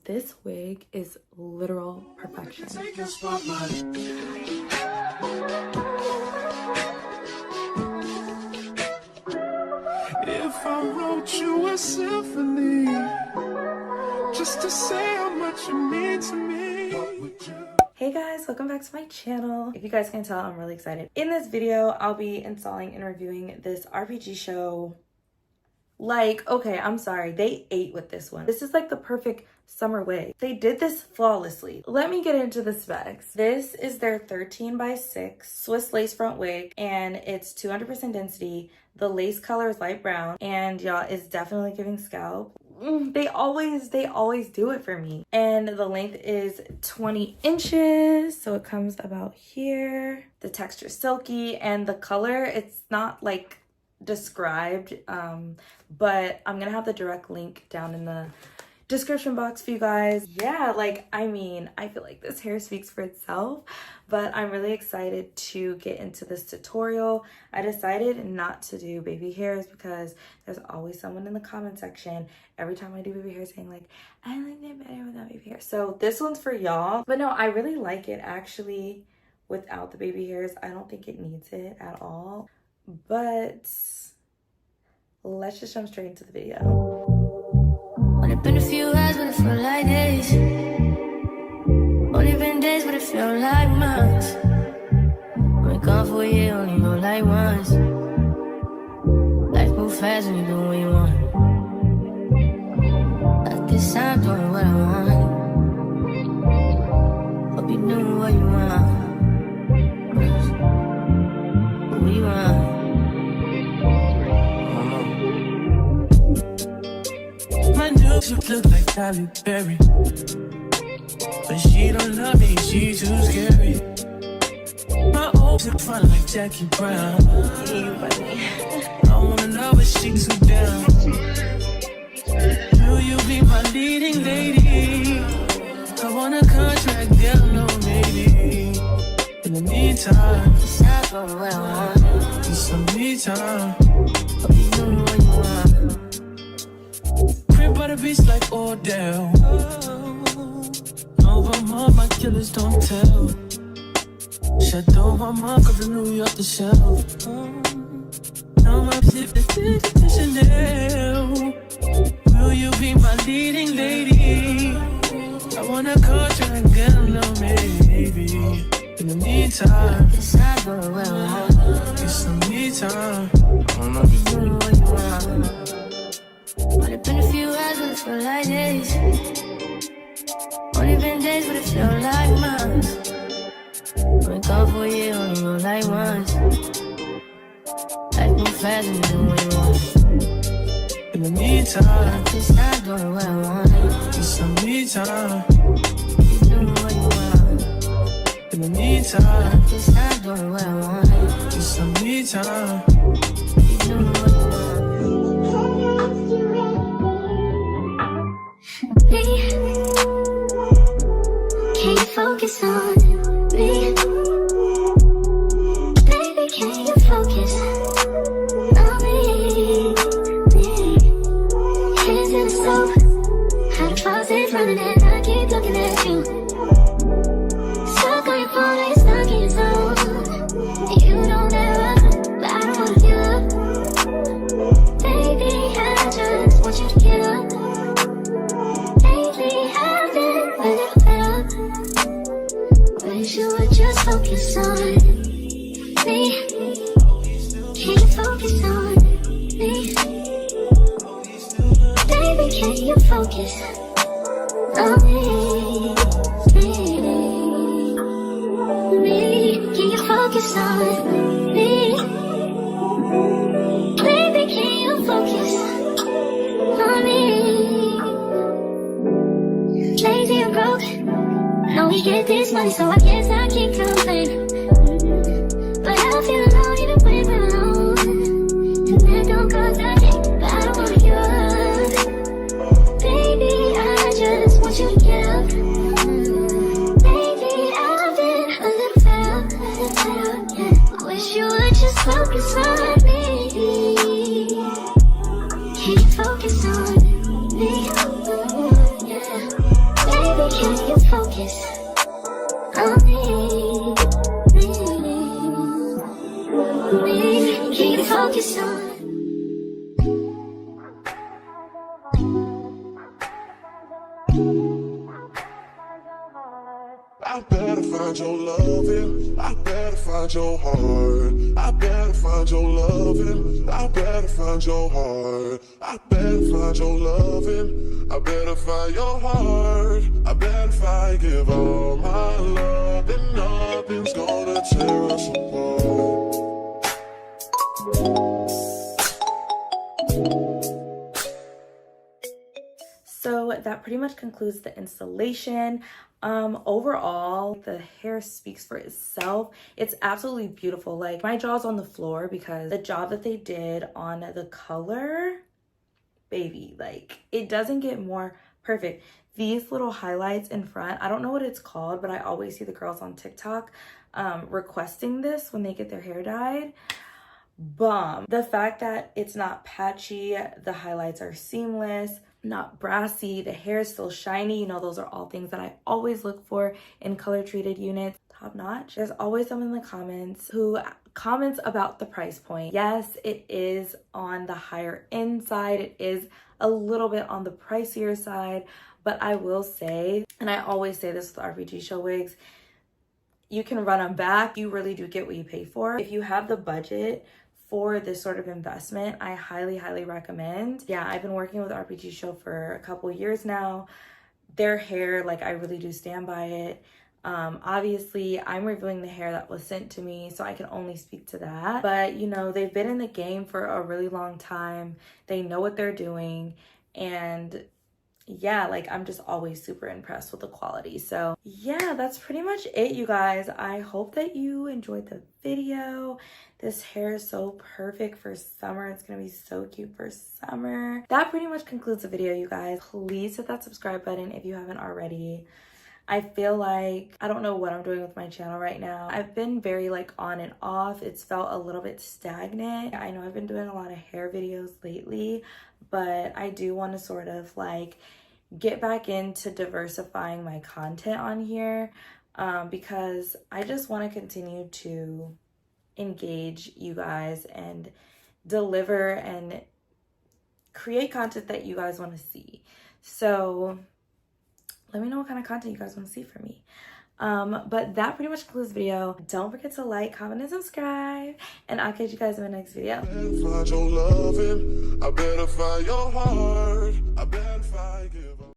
this wig is literal perfection. If I wrote you a symphony just to say how much you mean to me, what would you? Hey guys, welcome back to my channel. If you guys can tell, I'm really excited. In this video, I'll be installing and reviewing this RPG show. Like, okay, I'm sorry, they ate with this one. This is like the perfect summer wig. They did this flawlessly. Let me get into the specs. This is their 13x6 Swiss lace front wig, and it's 200% density. The lace color is light brown, and y'all, it's definitely giving scalp. They always do it for me. And the length is 20 inches, so it comes about here. The texture is silky, and the color, it's not like described, but I'm gonna have the direct link down in the description box for you guys. Yeah, like, I mean, I feel like this hair speaks for itself, but I'm really excited to get into this tutorial. I decided not to do baby hairs because there's always someone in the comment section every time I do baby hair saying like, I like it better without baby hair. So this one's for y'all. But no, I really like it actually without the baby hairs. I don't think it needs it at all. But let's just jump straight into the video. Only been a few hours, but it felt like days. Only been days, but it felt like months. Only gone for a year, only know like once. Life moves fast when you do what you want. At this time, doing what I want. Hope you doing what you want. What you want? My nails look like Halle Berry, but she don't love me, she too scary. My old look fun like Jackie Brown. I wanna know if she's too down. Will you be my leading lady? I want a contract, girl, no maybe. In the meantime, Decide for what I want. need some me time. Hope you doing what you want. Crib by the beach like Odell. Over my killers don't tell. Shadow my cause I New York the shelf. Now my zip is Chanel. Will you be my leading lady? I want a contract, girl, no maybe. In the meantime, Decide for what I want. get some me time. Hope you doing what you want. Only been a few hours, but it felt like days. Only been days, but it felt like months. Only gone for a year, only know like once. Life moves fast when you do what you want. In the meantime, Just not doing what I want. get some me time. You doing what you want. In the meantime, Just not doing what I want. get some me time. You doing what you want. Can you focus on me? Baby, can you focus on me? Hands in the soap, how the faucet's running and I keep looking at you. Stuck on your phone, like stuck in your zone. You don't ever, but I don't wanna give up. Baby, I just want you to get up. Lately, I've been a little fed up. Wish you would just focus on me. Can you focus on me? Baby, can you focus on me? Can you focus on me? Baby, can you focus on me? Lazy and broke. Know we get this money, so I guess I can't complain. But I feel alone even when we're alone. And that don't cause I think, but I don't wanna give up. Baby, I just want you to get up. Baby, I've been a little fed up, yeah. I wish you would just focus on me. Can you focus on me? Yeah. Baby, can you focus on me? Can you focus on me? I better find your loving, I better find your heart. I better find your loving, I better find your heart. I better find your loving, I better find your heart. I better if I give all my love, then nothing's gonna tear us apart. So that pretty much concludes the installation. Overall, the hair speaks for itself. It's absolutely beautiful. Like, my jaw's on the floor because the job that they did on the color, baby, like, it doesn't get more perfect. These little highlights in front, I don't know what it's called, but I always see the girls on TikTok requesting this when they get their hair dyed. Bomb. The fact that it's not patchy, the highlights are seamless, not brassy, the hair is still shiny. You know, those are all things that I always look for in color treated units. Top notch. There's always someone in the comments who comments about the price point. Yes, it is on the higher end side. It is a little bit on the pricier side, but I will say, and I always say this with RPGSHOW wigs, you can run them back. You really do get what you pay for. If you have the budget for this sort of investment, I highly, highly recommend. Yeah, I've been working with RPGSHOW for a couple years now. Their hair, like, I really do stand by it. Obviously, I'm reviewing the hair that was sent to me, so I can only speak to that. But, you know, they've been in the game for a really long time. They know what they're doing. And yeah, like, I'm just always super impressed with the quality. So yeah, that's pretty much it, you guys. I hope that you enjoyed the video. This hair is so perfect for summer. It's gonna be so cute for summer. That pretty much concludes the video, you guys. Please hit that subscribe button if you haven't already. I feel like I don't know what I'm doing with my channel right now. I've been very like on and off. It's felt a little bit stagnant. I know I've been doing a lot of hair videos lately, but I do want to sort of like get back into diversifying my content on here because I just want to continue to engage you guys and deliver and create content that you guys want to see. So let me know what kind of content you guys want to see from me. But that pretty much concludes the video. Don't forget to like, comment, and subscribe. And I'll catch you guys in my next video. I better find your loving, I better find your heart. I better find you.